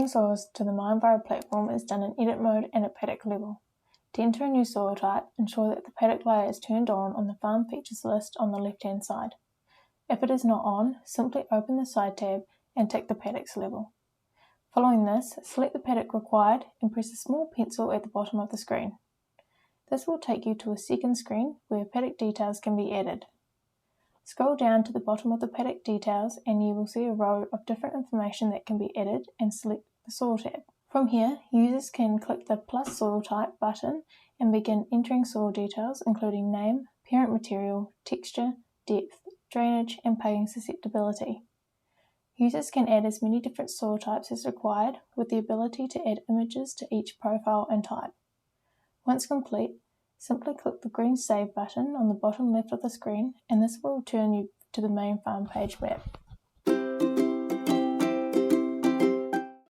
Adding soils to the MyEnviro platform is done in edit mode and at paddock level. To enter a new soil type, ensure that the paddock layer is turned on the Farm Features list on the left-hand side. If it is not on, simply open the side tab and tick the paddocks level. Following this, select the paddock required and press the small pencil at the bottom of the screen. This will take you to a second screen where paddock details can be added. Scroll down to the bottom of the paddock details and you will see a row of different information that can be added and select the soil tab. From here, users can click the plus soil type button and begin entering soil details including name, parent material, texture, depth, drainage and paying susceptibility. Users can add as many different soil types as required with the ability to add images to each profile and type. Once complete, simply click the green Save button on the bottom left of the screen and this will return you to the main farm page map.